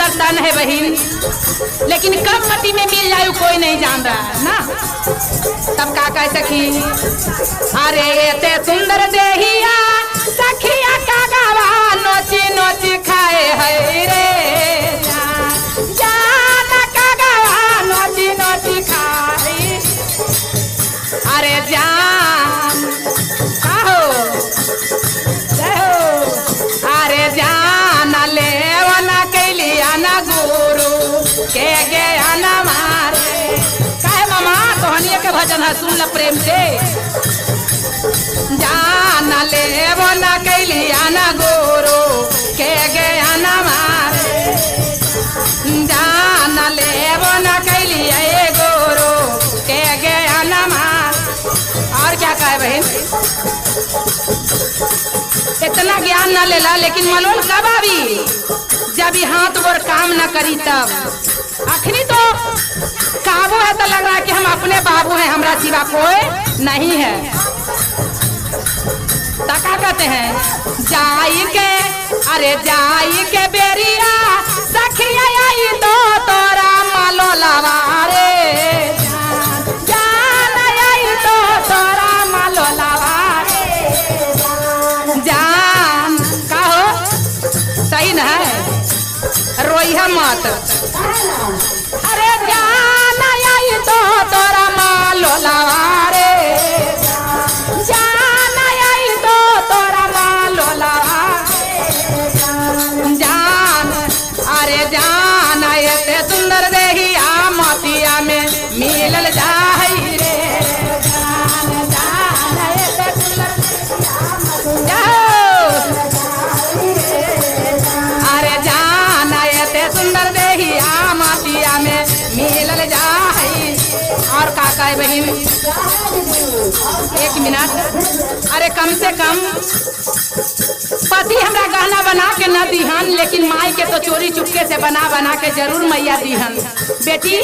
सुंदर तन है बहन, लेकिन कब मट्टी में मिल जाए कोई नहीं जान रहा है ना। तब का कह सखी, अरे ते सुंदर देहिया सखिया का गावा नोची नोची खाए है रे जान का गावा नोची नोची खाए। अरे जान कहो अरे जान ले वना कैलिया ना गुरु के गया ना मारे। कहे मामा तोहनिया के भजन है सुन ल प्रेम से। जान ले वना कैलिया ना गुरु के गया ना मारे। जान ले वना कैलिया ये गुरु के गया ना मारे। और क्या कहे बहन, इतना ज्ञान न लेला लेकिन मलोल कब आवी जब हाथ गोर काम न करी तब। आखिरी तो काबू है तो लग रहा है कि हम अपने बाबू हैं, हमरा सिवा कोई नहीं है। क्या कहते हैं, जाई के अरे जाई के बेरिया सखिया आई तो तोरा मालो लवारे। जान आई तो तोरा मालो लवारे। जान कहो सही न है, रोइहा मत। अरे जान आई तो तोरा मालो लवारे। जान आई तो तोरा मालो लवारे। जान अरे जान ऐसे सुंदर देहिया मोतिया में मिलल जाई रे। जान जान ऐसे सुंदर अरे जान ऐसे सुंदर देहिया मोतिया में मिलल जाई। और का कहे बहन, एक मिनट, अरे कम से कम पति हमरा गहना बना के न दीहन, लेकिन माई के तो चोरी चुपके से बना बना के जरूर मैया दीहन। बेटी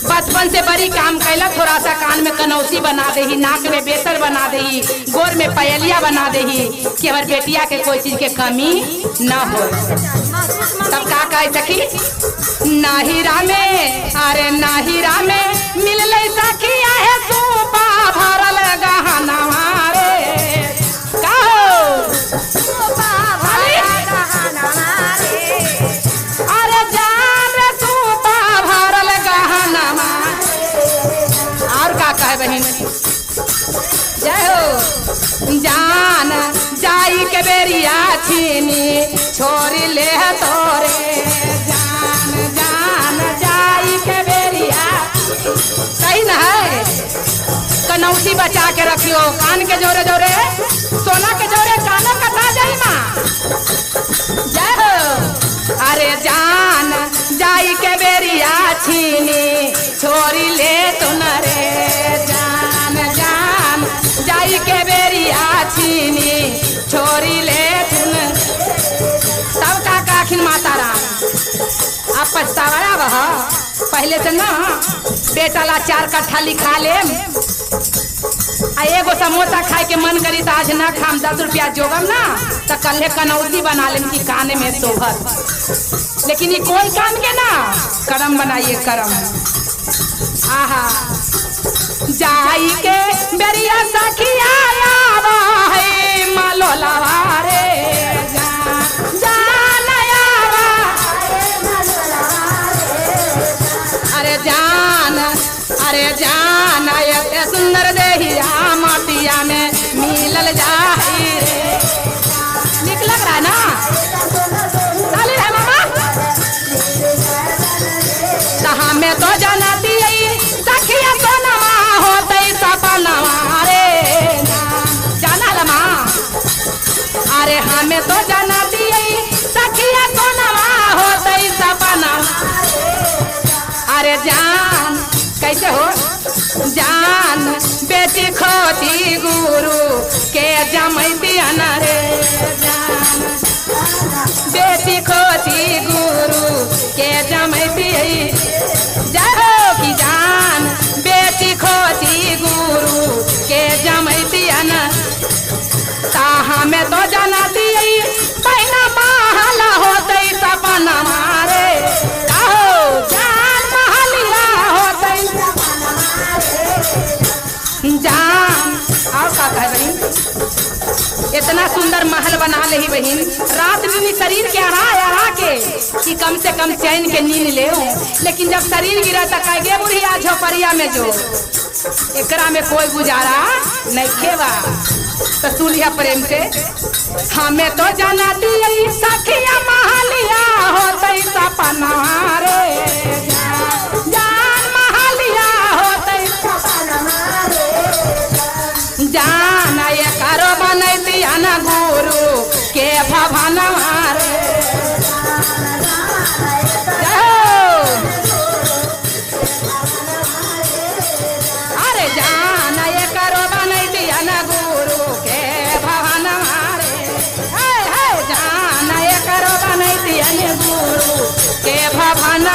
बचपन से बड़ी काम कैला, थोड़ा सा कान में कनौसी बना देही, नाक में बेसर बना देही, गोर में पयलिया बना देही कि हमार बेटिया के कोई चीज के कमी न हो। तब का कह सकी, नाहिरा में अरे नाहिरा में मिलल सखिया है सोपा भरल गहना रे। अरे जान रे सोपा भरल गहना। और का कहे बहन, जय हो। जान जाई के बेरिया छीनी छोरी ले तोरे। जान जान जाई के बेरिया सही न है, कनौती बचा के रखियो, कान के जोरे जोरे सोना के जोरे काना कटा जाई माँ। जय हो। अरे जान जाई के बेरिया छीनी छोरी ले तुन रे। जान जान जाई के बेरिया छीनी छोरी ले तुन। तब का काखिन माता राम आप पछतावा बह पहले से ना बेटा ला 4 कट्ठा लिखा ले, एगो समोसा खाए के मन करी तो आज ना खाम 10 रुपया जोगम ना तो कल कनौती बना लेम की काने में शोभत। लेकिन ये कोई काम के ना करम बनाइए करम। आहा जाई के बेरिया सखिया आवा है मालो लवारे। जान आवा अरे जान अरे जान ऐसे सुंदर देहिया मोतिया में मिलल जाई रे। निक लग रहा है ना, चाली है मामा। तहा में तो जानती सखिया सोनमा होते सपनवा रे। जाना लमा अरे हमें तो जानती सखिया सोनमा होते सपनवा। अरे जान कैसे हो, जान बेटी खोती गुरु के जमैती रे। जान बेटी खोती गुरु के जमैती। जय हो की जान बेटी खोती गुरु के जमैती ताहा में तो जानती बहना महल होते सपना मारे। ले ही बहिन रात में शरीर के अड़ा के कि कम से कम चैन के नींद ले, लेकिन जब शरीर गिरा तो कह गे बुढ़िया झोपड़िया में जो एकरा में कोई गुजारा नहीं खेवा। तो सुनिया प्रेम से, हमें तो जाना दी सखिया महलिया होते सपना रे, जान महलिया होते सपना रे, जान ये करो बनैती न गुरु के भवन रे। अरे जान ये करो बनैती न गुरु के भवन रे, जान ये करो बनैती न गुरु के भवन।